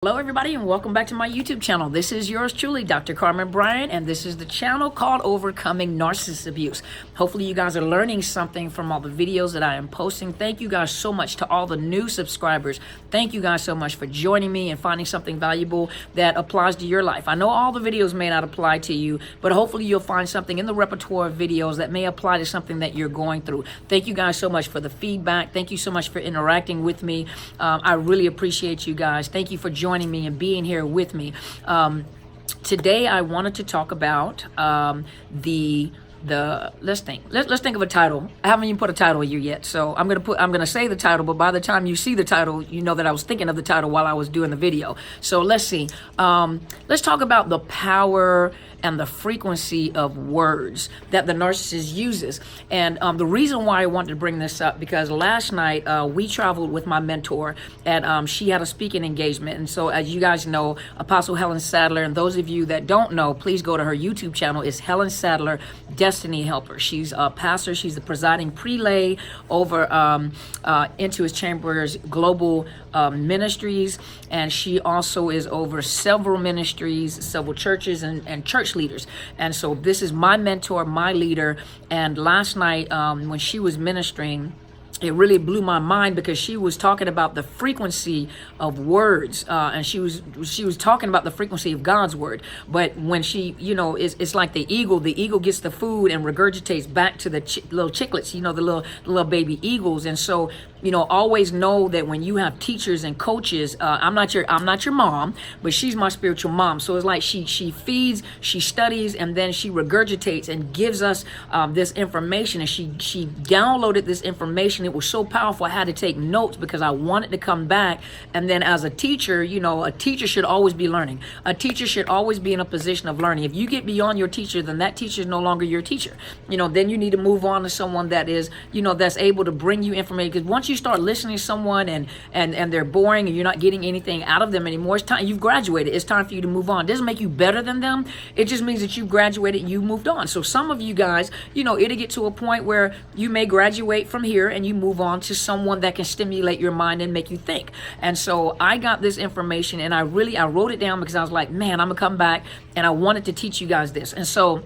Hello everybody and welcome back to my YouTube channel. This is yours truly, Dr. Carmen Bryant, and this is the channel called Overcoming Narcissist Abuse. Hopefully you guys are learning something from all the videos that I am posting. Thank you guys so much to all the new subscribers. Thank you guys so much for joining me and finding something valuable that applies to your life. I know all the videos may not apply to you, but hopefully you'll find something in the repertoire of videos that may apply to something that you're going through. Thank you guys so much for the feedback. Thank you so much for interacting with me. I really appreciate you guys. Thank you for joining me and being here with me. Today I wanted to talk about let's think of a title. I haven't even put a title here yet, so I'm gonna say the title, but by the time you see the title, you know that I was thinking of the title while I was doing the video. So let's see. Let's talk about the power and the frequency of words that the narcissist uses. And the reason why I wanted to bring this up, because last night we traveled with my mentor, and she had a speaking engagement. And so as you guys know, Apostle Helen Sadler, and those of you that don't know, please go to her YouTube channel. It's Helen Sadler, Destiny Helper. She's a pastor. She's the presiding prelay over Into His Chambers Global Ministries, and she also is over several ministries, several churches, and church leaders. And so this is my mentor, my leader. And last night when she was ministering, it really blew my mind, because she was talking about the frequency of words, and she was talking about the frequency of God's word. But when she, it's like the eagle gets the food and regurgitates back to the little chicklets, the little baby eagles. And so, always know that when you have teachers and coaches, I'm not your mom, but she's my spiritual mom. So it's like she feeds, she studies, and then she regurgitates and gives us this information. And she downloaded this information. It was so powerful, I had to take notes because I wanted to come back. And then as a teacher, a teacher should always be learning. A teacher should always be in a position of learning. If you get beyond your teacher, then that teacher is no longer your teacher. Then you need to move on to someone that is, that's able to bring you information. Because once you start listening to someone and they're boring and you're not getting anything out of them anymore, it's time, you've graduated. It's time for you to move on. It doesn't make you better than them. It just means that you graduated and you moved on. So some of you guys, it'll get to a point where you may graduate from here and you move on to someone that can stimulate your mind and make you think. And so I got this information, and I wrote it down because I was like, man, I'm gonna come back and I wanted to teach you guys this. And so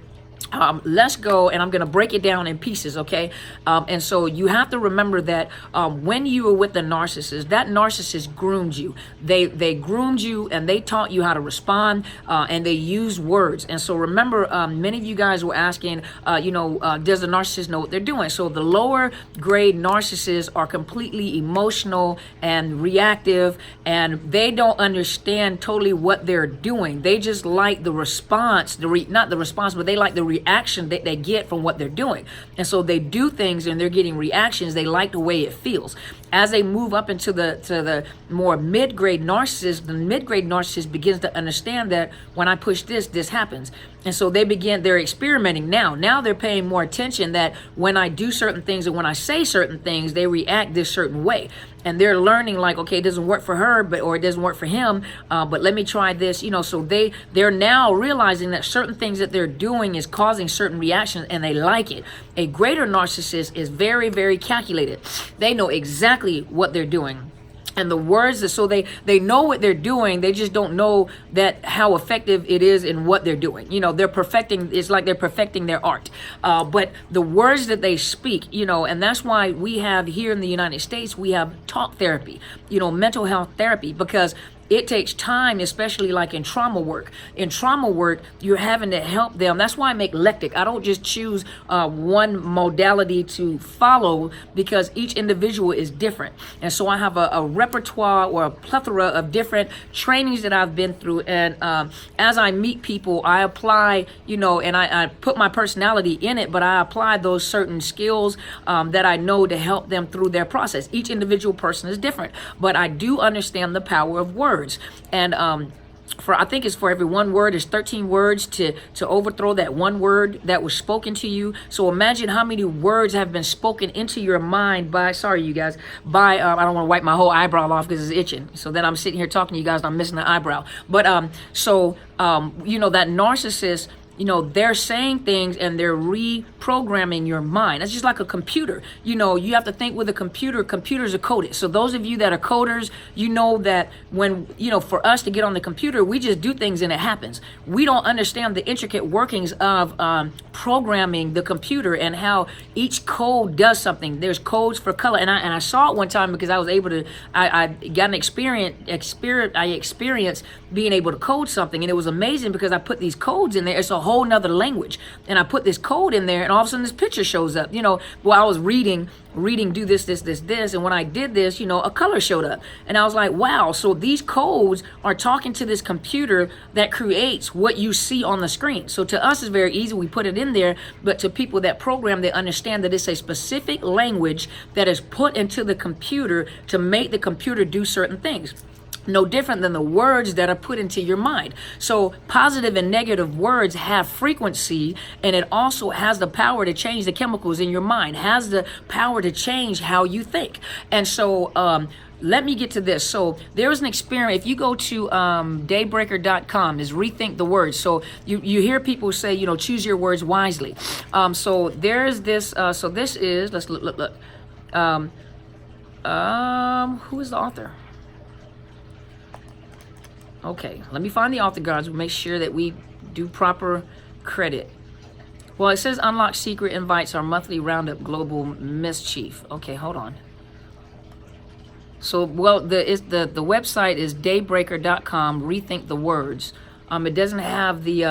let's go, and I'm going to break it down in pieces, okay? And so you have to remember that when you were with the narcissist, that narcissist groomed you. They groomed you, and they taught you how to respond, and they use words. And so remember, many of you guys were asking, does the narcissist know what they're doing? So the lower grade narcissists are completely emotional and reactive, and they don't understand totally what they're doing. They just like the response, not the response, but they like the reaction that they get from what they're doing. And so they do things and they're getting reactions. They like the way it feels. As they move up into the more mid-grade narcissist, the mid-grade narcissist begins to understand that when I push this happens. And so they're experimenting now. Now they're paying more attention that when I do certain things and when I say certain things, they react this certain way. And they're learning, like, okay, it doesn't work for her, or it doesn't work for him, but let me try this, so they're now realizing that certain things that they're doing is causing certain reactions, and they like it. A greater narcissist is very, very calculated. They know exactly what they're doing. And the words, so they know what they're doing, they just don't know that how effective it is in what they're doing. They're perfecting, it's like they're perfecting their art. But the words that they speak, and that's why we have here in the United States, we have talk therapy, mental health therapy, because it takes time, especially like in trauma work. In trauma work, you're having to help them. That's why I make eclectic. I don't just choose one modality to follow, because each individual is different. And so I have a repertoire or a plethora of different trainings that I've been through. And as I meet people, I apply, and I put my personality in it, but I apply those certain skills that I know to help them through their process. Each individual person is different, but I do understand the power of words. And I think it's for every one word, there's 13 words to overthrow that one word that was spoken to you. So imagine how many words have been spoken into your mind by, sorry you guys, I don't want to wipe my whole eyebrow off because it's itching. So then I'm sitting here talking to you guys and I'm missing the eyebrow. But that narcissist You know, they're saying things and they're reprogramming your mind. It's just like a computer. You know, you have to think with a computer. Computers are coded. So those of you that are coders, you know that when, you know, for us to get on the computer, we just do things and it happens. We don't understand the intricate workings of programming the computer and how each code does something. There's codes for color. And I saw it one time because I was able to, I got an I experienced being able to code something. And it was amazing because I put these codes in there. It's a whole nother language. And I put this code in there and all of a sudden this picture shows up. You know, while I was reading, do this. And when I did this, you know, a color showed up. And I was like, wow, so these codes are talking to this computer that creates what you see on the screen. So to us, it's very easy. We put it in there. But to people that program, they understand that it's a specific language that is put into the computer to make the computer do certain things. No different than the words that are put into your mind. So positive and negative words have frequency, and it also has the power to change the chemicals in your mind, has the power to change how you think. And so let me get to this. So there's an experiment. If you go to daybreaker.com, is rethink the words. So you hear people say, you know, choose your words wisely. So there's this. So this is, let's look. Who is the author? Okay, let me find the author, guys. We'll make sure that we do proper credit. Well, it says Unlock Secret invites our monthly roundup global mischief. Okay, hold on. So, well, the website is daybreaker.com, rethink the words. It doesn't have the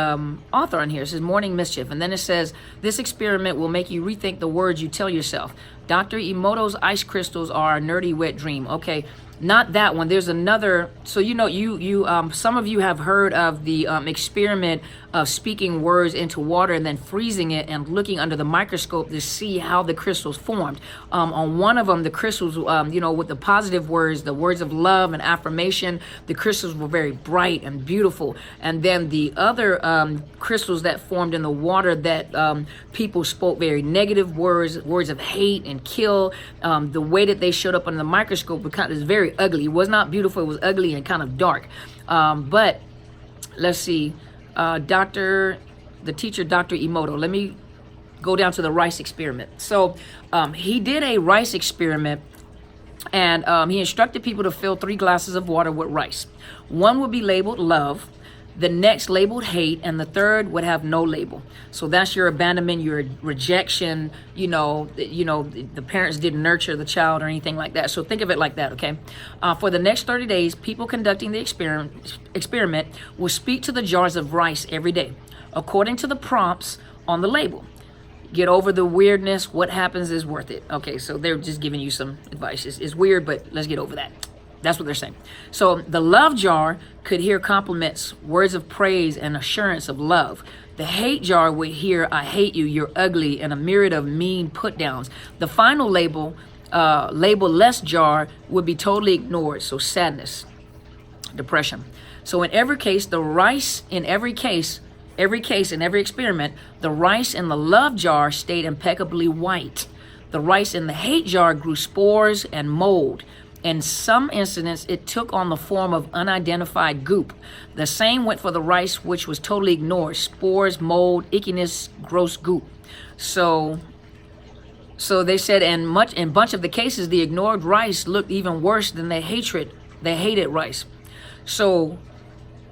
author on here. It says Morning Mischief. And then it says, this experiment will make you rethink the words you tell yourself. Dr. Emoto's ice crystals are a nerdy wet dream. Okay, not that one. There's another. So, you know, some of you have heard of the experiment of speaking words into water and then freezing it and looking under the microscope to see how the crystals formed. On one of them, the crystals, you know, with the positive words, the words of love and affirmation, the crystals were very bright and beautiful. And then the other crystals that formed in the water that people spoke very negative words of hate and kill. The way that they showed up under the microscope was very ugly. It was not beautiful. It was ugly and kind of dark. But let's see. The teacher, Dr. Emoto. Let me go down to the rice experiment. So he did a rice experiment, and he instructed people to fill 3 glasses of water with rice. One would be labeled love, the next labeled hate, and the third would have no label. So that's your abandonment, your rejection. You know, the parents didn't nurture the child or anything like that. So think of it like that, okay? For the next 30 days, people conducting the experiment will speak to the jars of rice every day, according to the prompts on the label. Get over the weirdness. What happens is worth it. Okay, so they're just giving you some advice. It's weird, but let's get over that. That's what they're saying. So the love jar could hear compliments, words of praise, and assurance of love. The hate jar would hear, I hate you, you're ugly, and a myriad of mean put downs. The final label less jar would be totally ignored. So sadness, depression. So in every case, in every experiment, the rice in the love jar stayed impeccably white. The rice in the hate jar grew spores and mold. In some incidents, it took on the form of unidentified goop. The same went for the rice, which was totally ignored. Spores, mold, ickiness, gross goop. So they said in bunch of the cases, the ignored rice looked even worse than the hated rice. So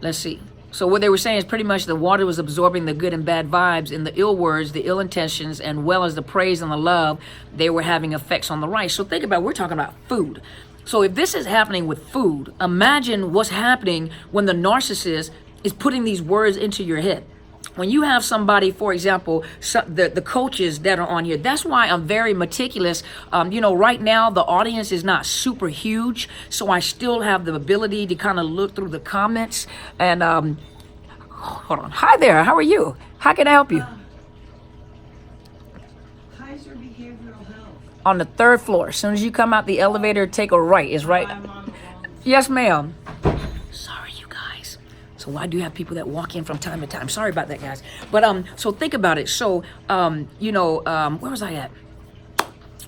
let's see. So what they were saying is pretty much the water was absorbing the good and bad vibes and the ill words, the ill intentions, and well as the praise and the love, they were having effects on the rice. So think about, we're talking about food. So if this is happening with food, imagine what's happening when the narcissist is putting these words into your head. When you have somebody, for example, the coaches that are on here, that's why I'm very meticulous. You know, right now the audience is not super huge, so I still have the ability to kind of look through the comments. And hold on. Hi there. How are you? How can I help you? Kaiser Behavioral Health. On the 3rd floor. As soon as you come out the elevator, take a right. It's right. I'm on the wrong. Yes, ma'am. Sorry, you guys. So I do have people that walk in from time to time. Sorry about that, guys. But so think about it. So where was I at?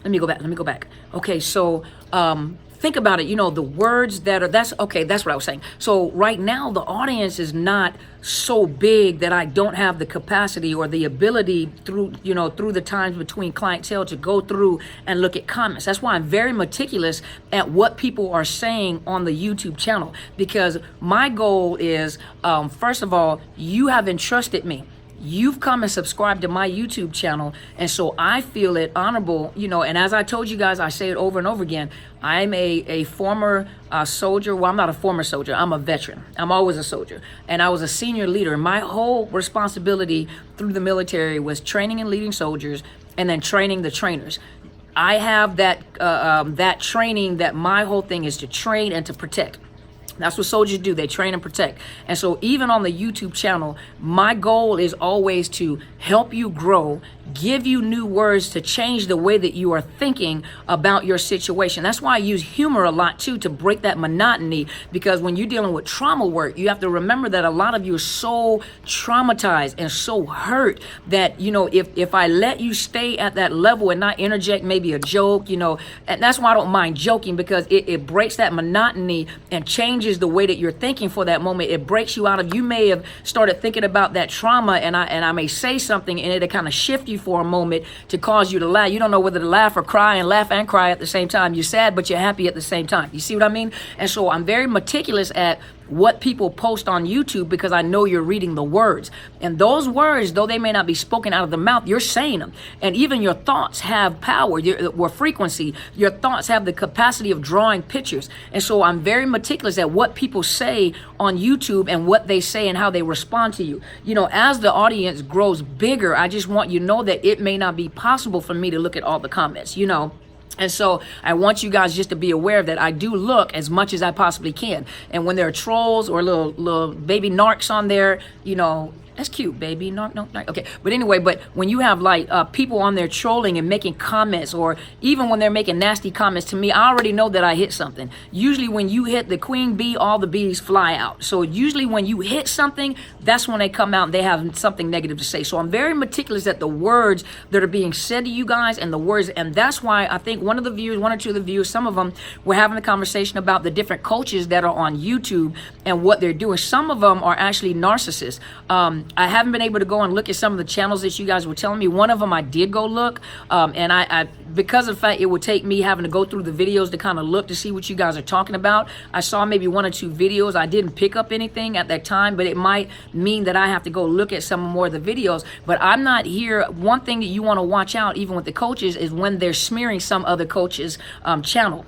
Let me go back. Okay, so think about it, the words that's what I was saying. So right now, the audience is not so big that I don't have the capacity or the ability through the times between clientele to go through and look at comments. That's why I'm very meticulous at what people are saying on the YouTube channel, because my goal is, first of all, you have entrusted me. You've come and subscribed to my YouTube channel, and so I feel it honorable, and as I told you guys, I say it over and over again, I'm a former soldier. Well, I'm not a former soldier, I'm a veteran. I'm always a soldier, and I was a senior leader. My whole responsibility through the military was training and leading soldiers, and then training the trainers. I have that training, that my whole thing is to train and to protect. That's what soldiers do. They train and protect. And so even on the YouTube channel, my goal is always to help you grow, give you new words to change the way that you are thinking about your situation. That's why I use humor a lot too, to break that monotony, because when you're dealing with trauma work, you have to remember that a lot of you are so traumatized and so hurt that, if I let you stay at that level and not interject maybe a joke, and that's why I don't mind joking, because it breaks that monotony and changes the way that you're thinking for that moment. It breaks you out of, you may have started thinking about that trauma, and I may say something and it'll kind of shift you for a moment to cause you to laugh. You don't know whether to laugh or cry, and laugh and cry at the same time. You're sad, but you're happy at the same time. You see what I mean? And so I'm very meticulous at what people post on YouTube, because I know you're reading the words. And those words, though they may not be spoken out of the mouth, you're saying them. And even your thoughts have power, or frequency. Your thoughts have the capacity of drawing pictures. And so I'm very meticulous at what people say on YouTube and what they say and how they respond to you. As the audience grows bigger, I just want you to know that it may not be possible for me to look at all the comments, And so I want you guys just to be aware that I do look as much as I possibly can. And when there are trolls or little baby narcs on there, that's cute, baby. No. Okay. But anyway, when you have people on there trolling and making comments, or even when they're making nasty comments to me, I already know that I hit something. Usually when you hit the queen bee, all the bees fly out. So usually when you hit something, that's when they come out and they have something negative to say. So I'm very meticulous at the words that are being said to you guys, and the words. And that's why I think one or two of the viewers, some of them were having a conversation about the different coaches that are on YouTube and what they're doing. Some of them are actually narcissists. I haven't been able to go and look at some of the channels that you guys were telling me. One of them I did go look, and I because of the fact it would take me having to go through the videos to kind of look to see what you guys are talking about. I saw maybe one or two videos. I didn't pick up anything at that time, but it might mean that I have to go look at some more of the videos. But I'm not here. One thing that you want to watch out, even with the coaches, is when they're smearing some other coach's channel.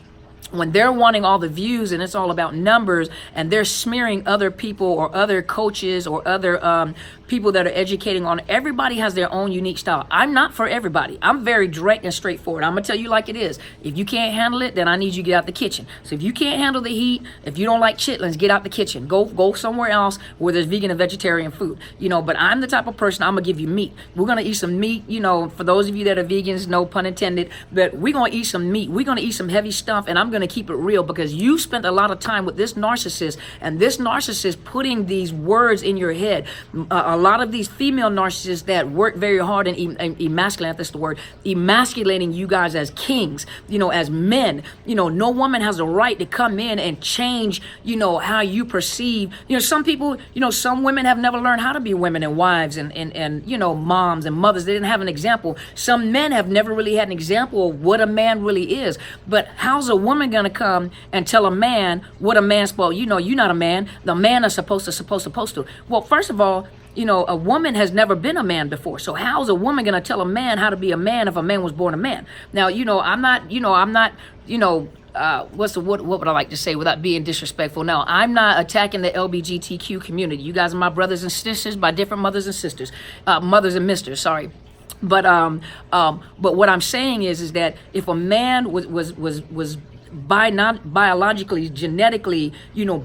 When they're wanting all the views and it's all about numbers, and they're smearing other people or other coaches or other people that are educating on, everybody has their own unique style. I'm not for everybody. I'm very direct and straightforward. I'm gonna tell you like it is. If you can't handle it, then I need you to get out the kitchen. So if you can't handle the heat, if you don't like chitlins, get out the kitchen. Go somewhere else where there's vegan and vegetarian food. But I'm the type of person, I'm gonna give you meat. We're gonna eat some meat, for those of you that are vegans, no pun intended, but we're gonna eat some meat. We're gonna eat some heavy stuff, and I'm gonna keep it real, because you spent a lot of time with this narcissist, and this narcissist putting these words in your head. A lot of these female narcissists that work very hard and emasculate, that's the word, emasculating you guys as kings, as men. No woman has a right to come in and change, how you perceive. Some people, some women have never learned how to be women and wives and moms and mothers. They didn't have an example. Some men have never really had an example of what a man really is. But how's a woman gonna come and tell a man what a man's supposed? You're not a man. The man is supposed to. Well, first of all, a woman has never been a man before. So how's a woman going to tell a man how to be a man if a man was born a man? Now, I'm not, what would I like to say without being disrespectful? Now, I'm not attacking the LGBTQ community. You guys are my brothers and sisters by different mothers and sisters, mothers and misters, sorry. But what I'm saying is that if a man was biologically, genetically,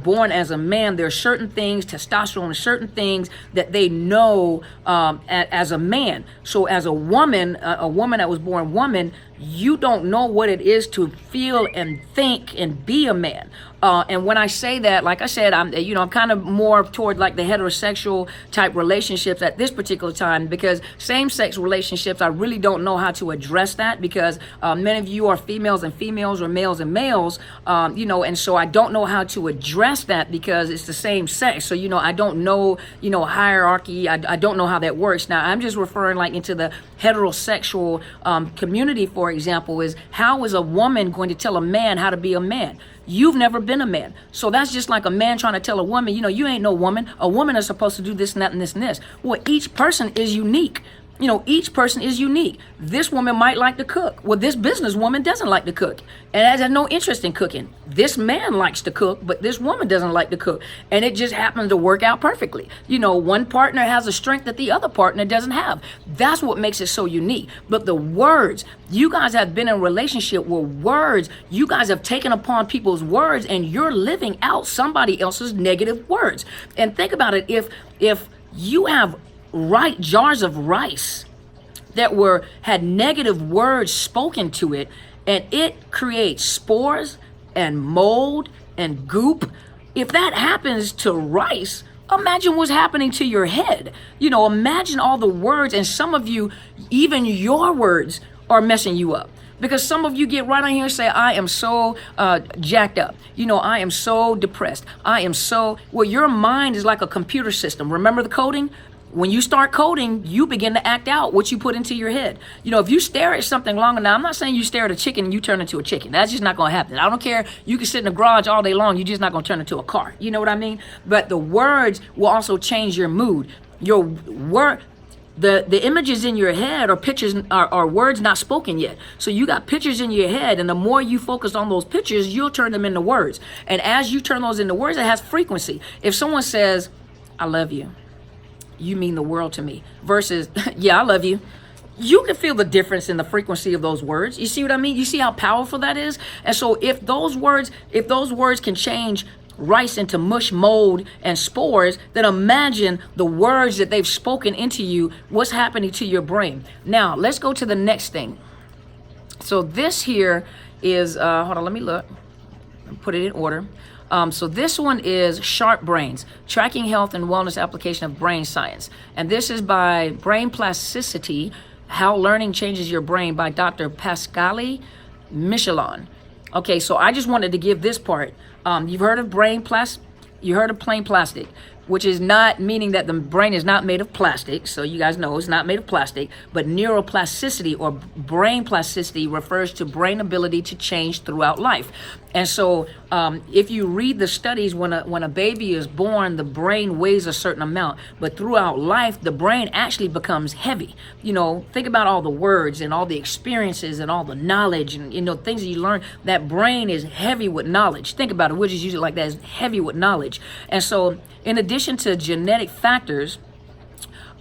born as a man, there are certain things, testosterone, certain things that they know as a man. So as a woman that was born woman, you don't know what it is to feel and think and be a man. And when I say that, like I said, I'm kind of more toward like the heterosexual type relationships at this particular time, because same-sex relationships, I really don't know how to address that, because many of you are females and females, or males and males, and so I don't know how to address that because it's the same sex. So, I don't know, hierarchy. I don't know how that works. Now, I'm just referring like into the heterosexual community, for example, is how is a woman going to tell a man how to be a man? You've never been a man. So that's just like a man trying to tell a woman, you ain't no woman. A woman is supposed to do this and that and this and this. Well, each person is unique. Each person is unique. This woman might like to cook. Well, this businesswoman doesn't like to cook and has no interest in cooking. This man likes to cook, but this woman doesn't like to cook. And it just happens to work out perfectly. One partner has a strength that the other partner doesn't have. That's what makes it so unique. But the words, you guys have been in a relationship where words, you guys have taken upon people's words and you're living out somebody else's negative words. And think about it. If you have jars of rice that had negative words spoken to it, and it creates spores and mold and goop. If that happens to rice, imagine what's happening to your head. Imagine all the words, and some of you, even your words are messing you up. Because some of you get right on here and say, I am so jacked up. I am so depressed. Well, your mind is like a computer system. Remember the coding? When you start coding, you begin to act out what you put into your head. If you stare at something long enough, I'm not saying you stare at a chicken and you turn into a chicken. That's just not going to happen. I don't care. You can sit in the garage all day long. You're just not going to turn into a car. You know what I mean? But the words will also change your mood. Your word, the images in your head are pictures, are words not spoken yet. So you got pictures in your head, and the more you focus on those pictures, you'll turn them into words. And as you turn those into words, it has frequency. If someone says, I love you, you mean the world to me, versus, yeah, I love you. You can feel the difference in the frequency of those words. You see what I mean? You see how powerful that is? And so if those words can change rice into mush, mold, and spores, then imagine the words that they've spoken into you, what's happening to your brain. Now, let's go to the next thing. So this here is, hold on, let me look. Put it in order. So this one is Sharp Brains, Tracking Health and Wellness Application of Brain Science. And this is by Neuroplasticity, How Learning Changes Your Brain by Dr. Pascale Michelon. Okay, so I just wanted to give this part. You've heard of you heard of plain plastic, which is not meaning that the brain is not made of plastic. So you guys know it's not made of plastic, but neuroplasticity or brain plasticity refers to brain ability to change throughout life. And so if you read the studies, when a baby is born, the brain weighs a certain amount, but throughout life, the brain actually becomes heavy. Think about all the words and all the experiences and all the knowledge and, things that you learn. That brain is heavy with knowledge. Think about it. We'll just use it like that. It's heavy with knowledge. And so in addition to genetic factors,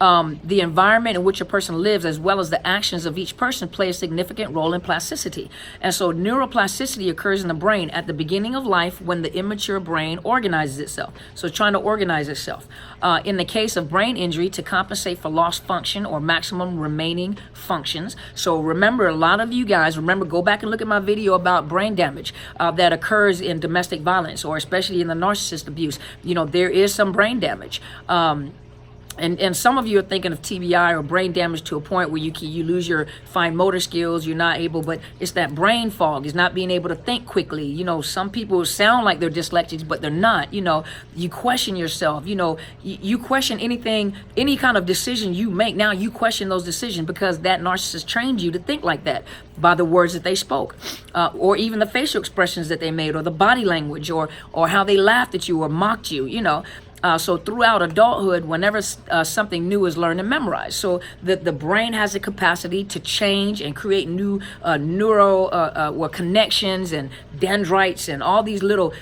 the environment in which a person lives, as well as the actions of each person, play a significant role in plasticity. And so neuroplasticity occurs in the brain at the beginning of life when the immature brain organizes itself. So it's trying to organize itself. In the case of brain injury, to compensate for lost function or maximum remaining functions. So remember, a lot of you guys, go back and look at my video about brain damage that occurs in domestic violence, or especially in the narcissist abuse. There is some brain damage. And some of you are thinking of TBI or brain damage to a point where you lose your fine motor skills, you're not able, but it's that brain fog, it's not being able to think quickly. Some people sound like they're dyslexics, but they're not. You question yourself, you question anything, any kind of decision you make. Now you question those decisions because that narcissist trained you to think like that by the words that they spoke, or even the facial expressions that they made, or the body language, or how they laughed at you or mocked you, So throughout adulthood, whenever something new is learned and memorized, so the brain has the capacity to change and create new connections and dendrites and all these little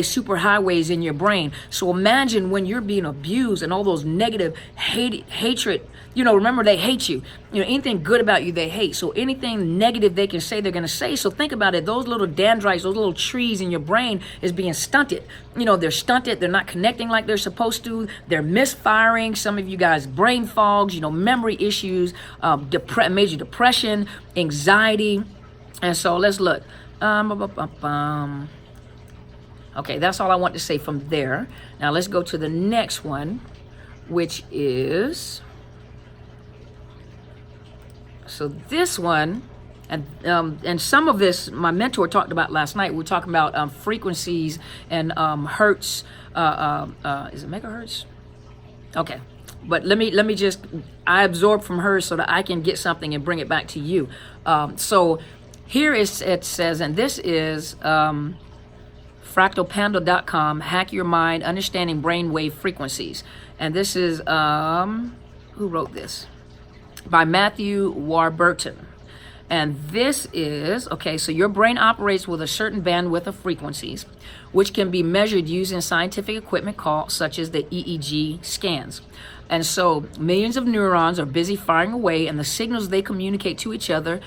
super highways in your brain. So imagine when you're being abused and all those negative hatred. Remember, they hate you. Anything good about you, they hate. So anything negative they can say, they're going to say. So think about it. Those little dendrites, those little trees in your brain is being stunted. They're stunted. They're not connecting like like they're supposed to. They're misfiring. Some of you guys brain fogs, memory issues, major depression, anxiety. And so let's look. Okay, that's all I want to say from there. Now let's go to the next one, which is, so this one, and some of this my mentor talked about last night. We were talking about frequencies and hertz. Is it megahertz? Okay, but let me just, I absorb from her so that I can get something and bring it back to you. So here it says, and this is fractalpanda.com, Hack Your Mind, Understanding Brainwave Frequencies. And this is, who wrote this? By Matthew Warburton. And this is, okay, so your brain operates with a certain bandwidth of frequencies, which can be measured using scientific equipment such as the EEG scans. And so millions of neurons are busy firing away, and the signals they communicate to each other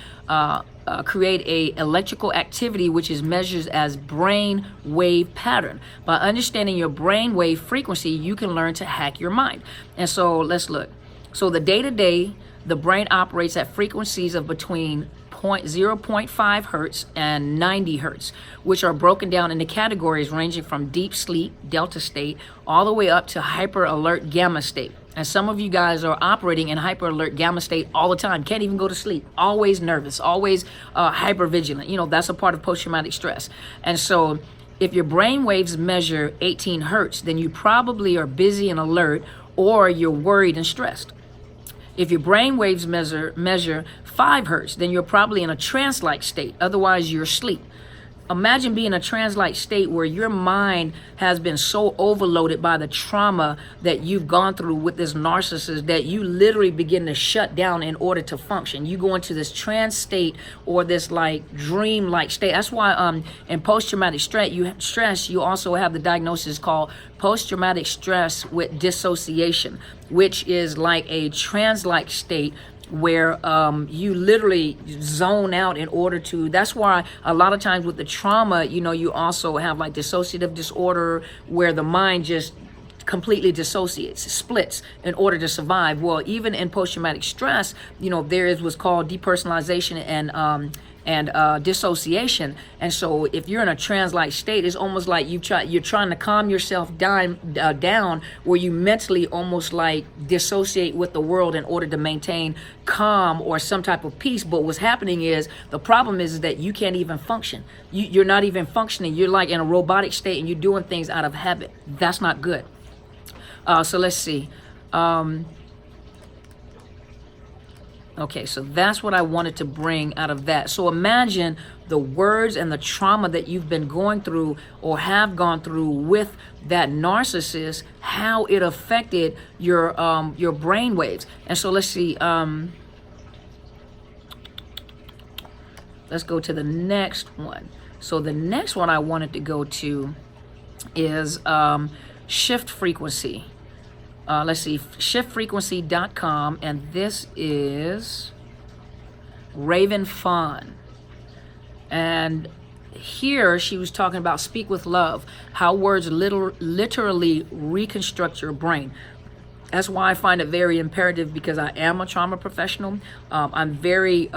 create a electrical activity, which is measured as brain wave pattern. By understanding your brain wave frequency, you can learn to hack your mind. And so let's look. So the day-to-day, the brain operates at frequencies of between 0.5 hertz and 90 hertz, which are broken down into categories ranging from deep sleep, delta state, all the way up to hyper alert gamma state. And some of you guys are operating in hyper alert gamma state all the time, can't even go to sleep, always nervous, always hyper vigilant. That's a part of post-traumatic stress. And so if your brain waves measure 18 hertz, then you probably are busy and alert, or you're worried and stressed. If your brain waves measure 5 hertz, then you're probably in a trance-like state. Otherwise, you're asleep. Imagine being in a trance-like state where your mind has been so overloaded by the trauma that you've gone through with this narcissist that you literally begin to shut down in order to function. You go into this trance state or this like dream-like state. That's why in post-traumatic stress, you also have the diagnosis called post-traumatic stress with dissociation, which is like a trance-like state where you literally zone out in order to, that's why a lot of times with the trauma, you also have like dissociative disorder where the mind just completely dissociates, splits in order to survive. Well, even in post-traumatic stress, there is what's called depersonalization and dissociation. And so if you're in a trance-like state, it's almost like you're trying to calm yourself down where you mentally almost like dissociate with the world in order to maintain calm or some type of peace. But what's happening is, the problem is that you can't even function. You're not even functioning. You're like in a robotic state and you're doing things out of habit. That's not good. So let's see. Okay, so that's what I wanted to bring out of that. So imagine the words and the trauma that you've been going through or have gone through with that narcissist, how it affected your brain waves. And so let's see. Let's go to the next one. So the next one I wanted to go to is shift frequency. Let's see, shiftfrequency.com, and this is Raven Fawn. And here she was talking about speak with love, how words literally reconstruct your brain. That's why I find it very imperative, because I am a trauma professional. I'm very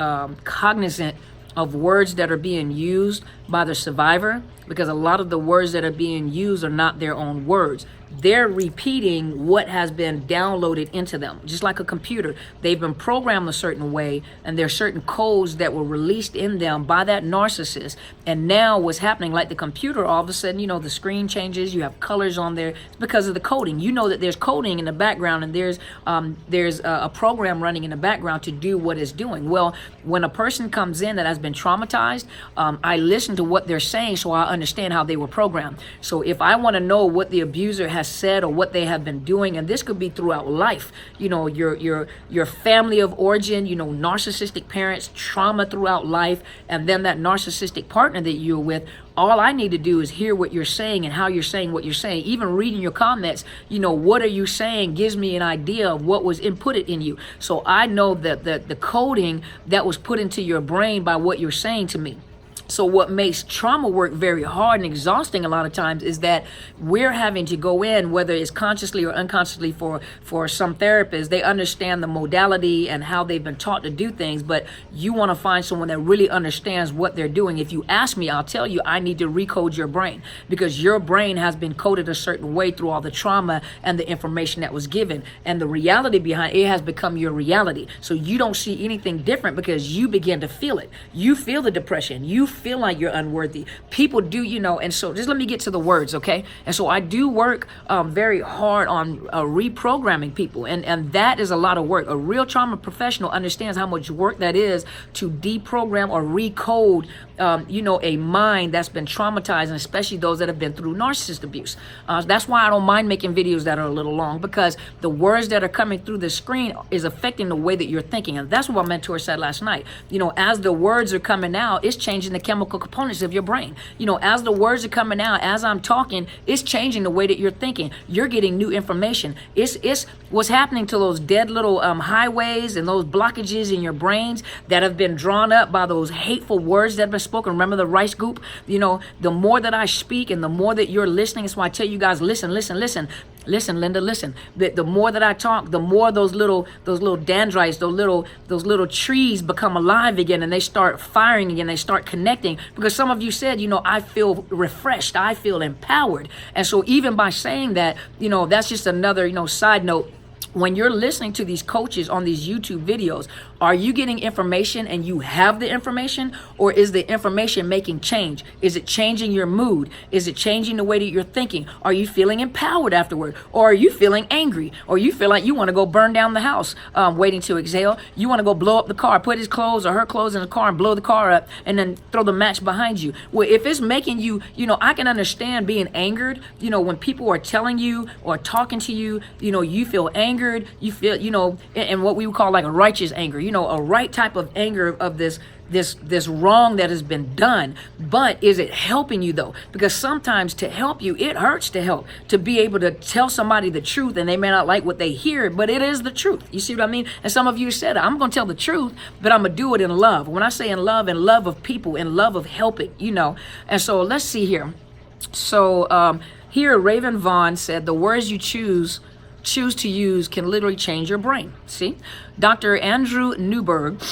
cognizant of words that are being used by the survivor, because a lot of the words that are being used are not their own words. They're repeating what has been downloaded into them. Just like a computer, they've been programmed a certain way, and there are certain codes that were released in them by that narcissist. And now what's happening, like the computer, all of a sudden, the screen changes, you have colors on there. It's because of the coding. You know that there's coding in the background, and there's a program running in the background to do what it's doing. Well, when a person comes in that has been traumatized, I listen to what they're saying so I understand how they were programmed. So if I want to know what the abuser has said or what they have been doing, and this could be throughout life, your family of origin, narcissistic parents, trauma throughout life, and then that narcissistic partner that you're with, all I need to do is hear what you're saying and how you're saying what you're saying. Even reading your comments, what are you saying gives me an idea of what was inputted in you. So I know that the coding that was put into your brain by what you're saying to me. So what makes trauma work very hard and exhausting a lot of times is that we're having to go in, whether it's consciously or unconsciously, for some therapists. They understand the modality and how they've been taught to do things, but you want to find someone that really understands what they're doing. If you ask me, I'll tell you, I need to recode your brain, because your brain has been coded a certain way through all the trauma and the information that was given, and the reality behind it has become your reality. So you don't see anything different because you begin to feel it. You feel the depression. You feel like you're unworthy. People do, and so just let me get to the words, okay? And so I do work very hard on reprogramming people, and that is a lot of work. A real trauma professional understands how much work that is to deprogram or recode a mind that's been traumatized, and especially those that have been through narcissist abuse. That's why I don't mind making videos that are a little long, because the words that are coming through the screen is affecting the way that you're thinking. And that's what my mentor said last night. As the words are coming out, it's changing the chemical components of your brain. As the words are coming out, as I'm talking, it's changing the way that you're thinking. You're getting new information. It's what's happening to those dead little highways and those blockages in your brains that have been drawn up by those hateful words that have been spoken. Remember the rice goop? The more that I speak and the more that you're listening, that's why I tell you guys, listen, Linda, listen. The more that I talk, the more those little dendrites, those little trees become alive again, and they start firing again. They start connecting, because some of you said, I feel refreshed, I feel empowered. And so even by saying that, that's just another, side note. When you're listening to these coaches on these YouTube videos, are you getting information and you have the information, or is the information making change? Is it changing your mood? Is it changing the way that you're thinking? Are you feeling empowered afterward? Or are you feeling angry? Or you feel like you want to go burn down the house, waiting to exhale? You want to go blow up the car, put his clothes or her clothes in the car and blow the car up, and then throw the match behind you. Well, if it's making you, I can understand being angered, when people are telling you or talking to you, you feel angered. You feel, and what we would call like a righteous anger, a right type of anger of this wrong that has been done. But is it helping you though? Because sometimes to help you, it hurts to help, to be able to tell somebody the truth, and they may not like what they hear, but it is the truth. You see what I mean? And some of you said, I'm going to tell the truth, but I'm going to do it in love. When I say in love of people, in love of helping, And so let's see here. So here, Raven Vaughn said, the words you choose to use can literally change your brain. See? Dr. Andrew Newberg,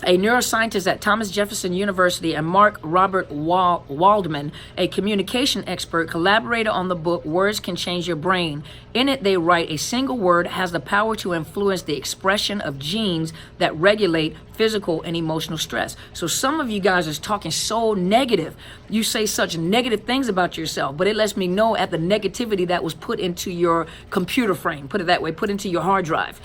a neuroscientist at Thomas Jefferson University, and Mark Robert Waldman, a communication expert, collaborated on the book Words Can Change Your Brain. In it, they write, a single word has the power to influence the expression of genes that regulate physical and emotional stress. So some of you guys are talking so negative. You say such negative things about yourself, but it lets me know at the negativity that was put into your computer frame, put it that way, put into your hard drive.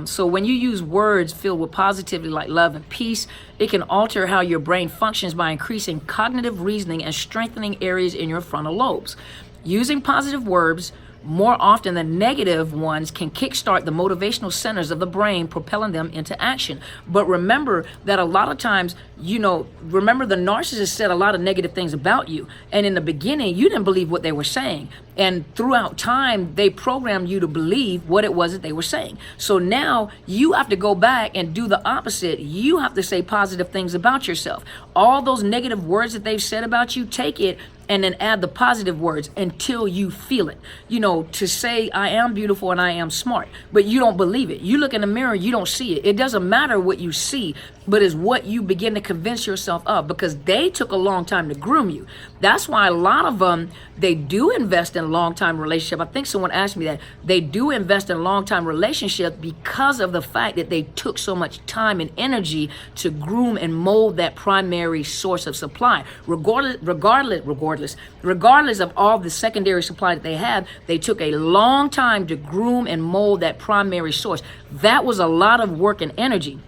So when you use words filled with positivity like love and peace, it can alter how your brain functions by increasing cognitive reasoning and strengthening areas in your frontal lobes. Using positive words more often than negative ones can kickstart the motivational centers of the brain, propelling them into action. But remember that a lot of times, remember the narcissist said a lot of negative things about you. And in the beginning, you didn't believe what they were saying. And throughout time, they programmed you to believe what it was that they were saying. So now you have to go back and do the opposite. You have to say positive things about yourself. All those negative words that they've said about you, take it and then add the positive words until you feel it. To say I am beautiful and I am smart, but you don't believe it. You look in the mirror, you don't see it. It doesn't matter what you see, but it's what you begin to convince yourself of, because they took a long time to groom you. That's why a lot of them, they do invest in long-time relationship. I think someone asked me that. They do invest in long-time relationship because of the fact that they took so much time and energy to groom and mold that primary source of supply. Regardless of all the secondary supply that they had, they took a long time to groom and mold that primary source. That was a lot of work and energy.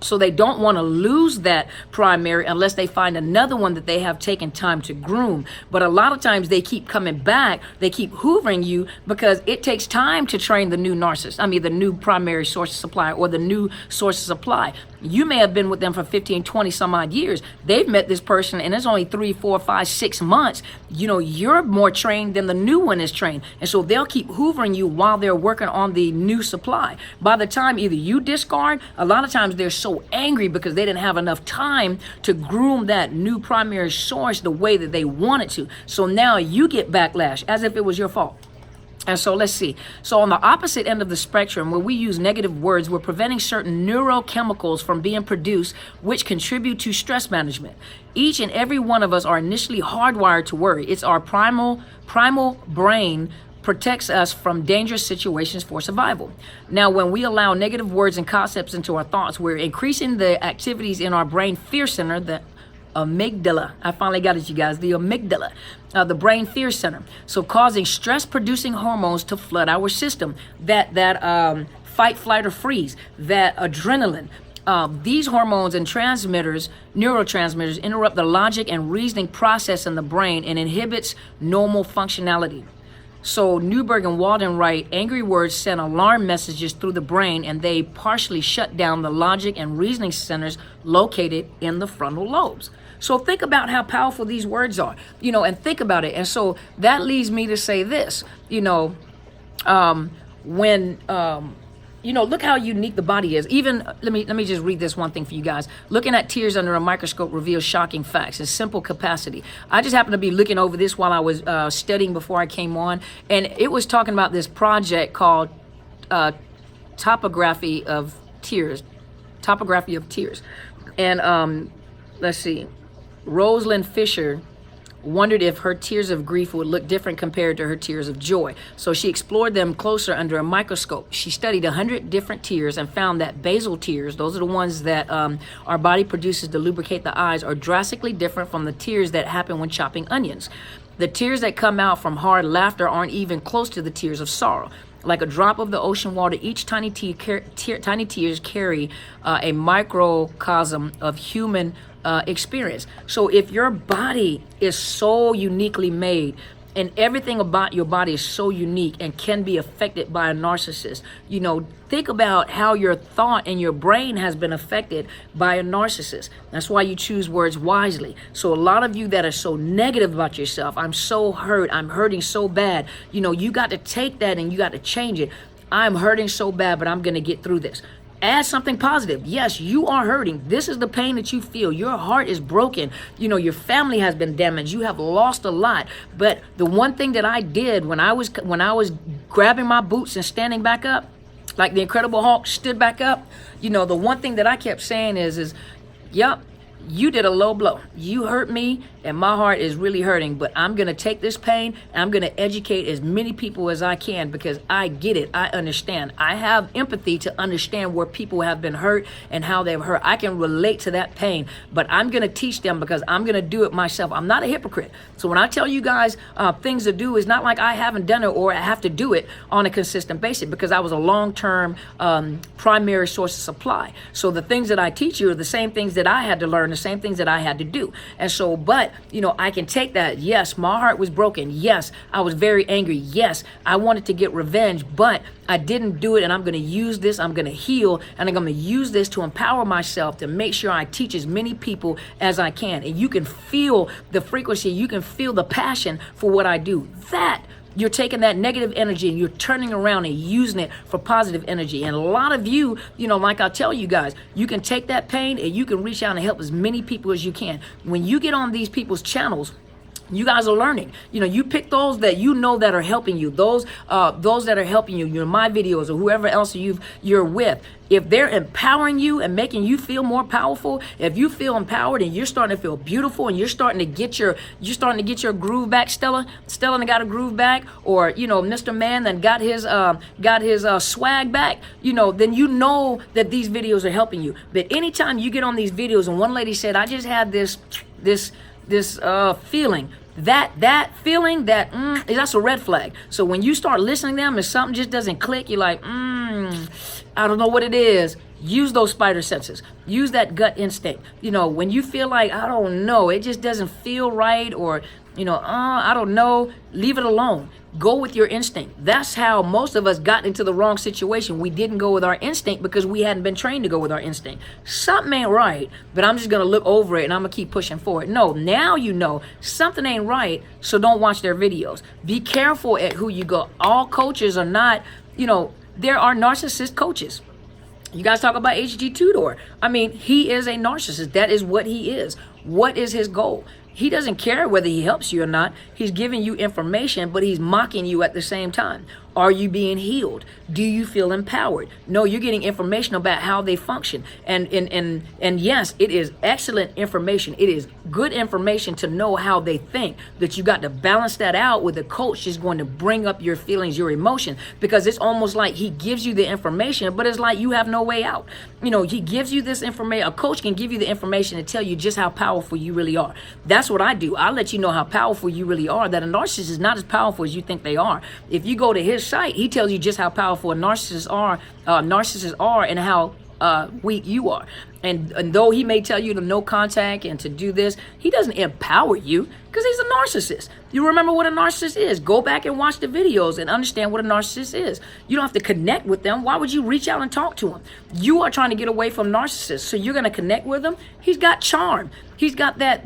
So they don't want to lose that primary unless they find another one that they have taken time to groom. But a lot of times they keep coming back, they keep hoovering you, because it takes time to train the new narcissist. The new primary source of supply, or the new source of supply. You may have been with them for 15, 20 some odd years. They've met this person and it's only 3, 4, 5, 6 months. You're more trained than the new one is trained. And so they'll keep hoovering you while they're working on the new supply. By the time either you discard, a lot of times they're so angry because they didn't have enough time to groom that new primary source the way that they wanted to. So now you get backlash as if it was your fault. And so let's see. So on the opposite end of the spectrum, where we use negative words, we're preventing certain neurochemicals from being produced, which contribute to stress management. Each and every one of us are initially hardwired to worry. It's our primal brain protects us from dangerous situations for survival. Now, when we allow negative words and concepts into our thoughts, we're increasing the activities in our brain fear center, the amygdala. I finally got it, you guys. The amygdala, the brain fear center. So causing stress-producing hormones to flood our system. That fight, flight, or freeze. That adrenaline. These hormones and neurotransmitters, interrupt the logic and reasoning process in the brain and inhibits normal functionality. So Newberg and Walden write, angry words send alarm messages through the brain and they partially shut down the logic and reasoning centers located in the frontal lobes. So think about how powerful these words are, and think about it. And so that leads me to say this, look how unique the body is. Even, let me just read this one thing for you guys. Looking at tears under a microscope reveals shocking facts in simple capacity. I just happened to be looking over this while I was studying before I came on, and it was talking about this project called Topography of Tears. And let's see. Rosalind Fisher wondered if her tears of grief would look different compared to her tears of joy. So she explored them closer under a microscope. She studied 100 different tears and found that basal tears, those are the ones that our body produces to lubricate the eyes, are drastically different from the tears that happen when chopping onions. The tears that come out from hard laughter aren't even close to the tears of sorrow. Like a drop of the ocean water, each tiny tears carry a microcosm of human experience. So if your body is so uniquely made and everything about your body is so unique and can be affected by a narcissist, think about how your thought and your brain has been affected by a narcissist. That's why you choose words wisely. So a lot of you that are so negative about yourself, I'm so hurt, I'm hurting so bad, you got to take that and you got to change it. I'm hurting so bad, but I'm going to get through this. Add something positive. Yes, you are hurting. This is the pain that you feel. Your heart is broken. Your family has bbeen damaged. You have lost a lot. But the one thing that I did when I was grabbing my boots and standing back up, like the Incredible Hulk stood back up, the one thing that I kept saying is, yep, you did a low blow. You hurt me and my heart is really hurting, but I'm going to take this pain and I'm going to educate as many people as I can because I get it. I understand. I have empathy to understand where people have been hurt and how they've hurt. I can relate to that pain, but I'm going to teach them because I'm going to do it myself. I'm not a hypocrite. So when I tell you guys things to do, it's not like I haven't done it or I have to do it on a consistent basis because I was a long-term primary source of supply. So the things that I teach you are the same things that I had to learn, the same things that I had to do. And so, but I can take that. Yes, my heart was broken. Yes, I was very angry. Yes, I wanted to get revenge, but I didn't do it. And I'm going to use this. I'm going to heal. And I'm going to use this to empower myself to make sure I teach as many people as I can. And you can feel the frequency. You can feel the passion for what I do. That you're taking that negative energy and you're turning around and using it for positive energy. And a lot of you, like I tell you guys, you can take that pain and you can reach out and help as many people as you can. When you get on these people's channels, you guys are learning. You pick those that that are helping you. Those that are helping you. My videos or whoever else you're with. If they're empowering you and making you feel more powerful, if you feel empowered and you're starting to feel beautiful and you're starting to get your groove back, Stella that got a groove back, or Mr. Man that got his swag back, then that these videos are helping you. But anytime you get on these videos and one lady said, I just had this feeling. That feeling, that's a red flag. So when you start listening to them and something just doesn't click, you're like, I don't know what it is. Use those spider senses. Use that gut instinct. When you feel like, I don't know, it just doesn't feel right, or I don't know, leave it alone. Go with your instinct. That's how most of us got into the wrong situation. We didn't go with our instinct because we hadn't been trained to go with our instinct. Something ain't right, but I'm just going to look over it and I'm going to keep pushing forward. No, now you know something ain't right, so don't watch their videos. Be careful at who you go. All coaches are not, there are narcissist coaches. You guys talk about HG Tudor. I mean, he is a narcissist. That is what he is. What is his goal? He doesn't care whether he helps you or not. He's giving you information, but he's mocking you at the same time. Are you being healed? Do you feel empowered? No, you're getting information about how they function. And yes, it is excellent information. It is good information to know how they think, but you got to balance that out with a coach is going to bring up your feelings, your emotion, because it's almost like he gives you the information, but it's like you have no way out. He gives you this information. A coach can give you the information to tell you just how powerful you really are. That's what I do. I let you know how powerful you really are, that a narcissist is not as powerful as you think they are. If you go to his site, he tells you just how powerful narcissists are and how weak you are. And though he may tell you to no contact and to do this, he doesn't empower you because he's a narcissist. You remember what a narcissist is. Go back and watch the videos and understand what a narcissist is. You don't have to connect with them. Why would you reach out and talk to him? You are trying to get away from narcissists, so you're going to connect with him. He's got charm. He's got that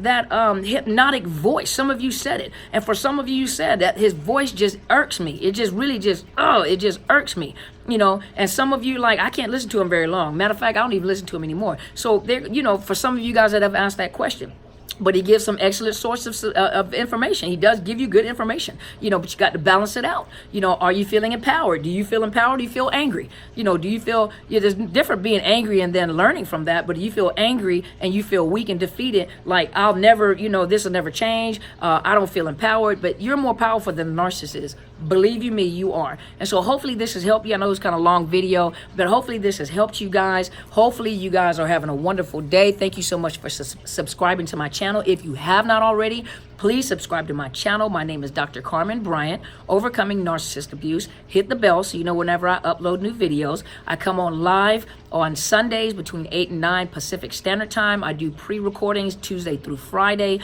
hypnotic voice. Some of you said it. And for some of you said that his voice just irks me. It just really it just irks me. And some of you I can't listen to him very long. Matter of fact, I don't even listen to him anymore. So there, for some of you guys that have asked that question, but he gives some excellent sources of information. He does give you good information, but you got to balance it out. Are you feeling empowered? Do you feel empowered? Do you feel angry? Do you feel, there's different being angry and then learning from that, but do you feel angry and you feel weak and defeated, like I'll never, this will never change. I don't feel empowered, but you're more powerful than a narcissist is. Believe you me, you are. And so hopefully this has helped you. I know it's kind of a long video, but hopefully this has helped you guys. Hopefully you guys are having a wonderful day. Thank you so much for subscribing to my channel. If you have not already, please subscribe to my channel. My name is Dr. Carmen Bryant, Overcoming Narcissist Abuse. Hit the bell so you know whenever I upload new videos. I come on live on Sundays between 8 and 9 Pacific Standard Time. I do pre-recordings Tuesday through Friday.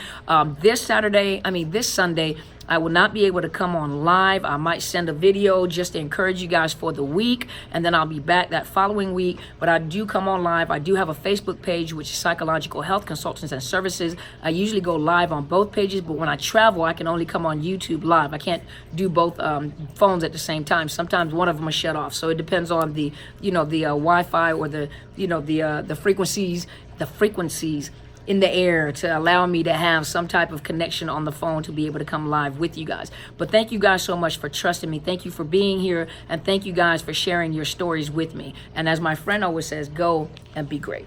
This Sunday, I will not be able to come on live. I might send a video just to encourage you guys for the week, and then I'll be back that following week. But I do come on live. I do have a Facebook page, which is Psychological Health Consultants and Services. I usually go live on both pages, but when I travel, I can only come on YouTube live. I can't do both phones at the same time. Sometimes one of them is shut off. So it depends on the Wi-Fi or the frequencies in the air to allow me to have some type of connection on the phone to be able to come live with you guys. But thank you guys so much for trusting me. Thank you for being here, and thank you guys for sharing your stories with me. And as my friend always says, go and be great.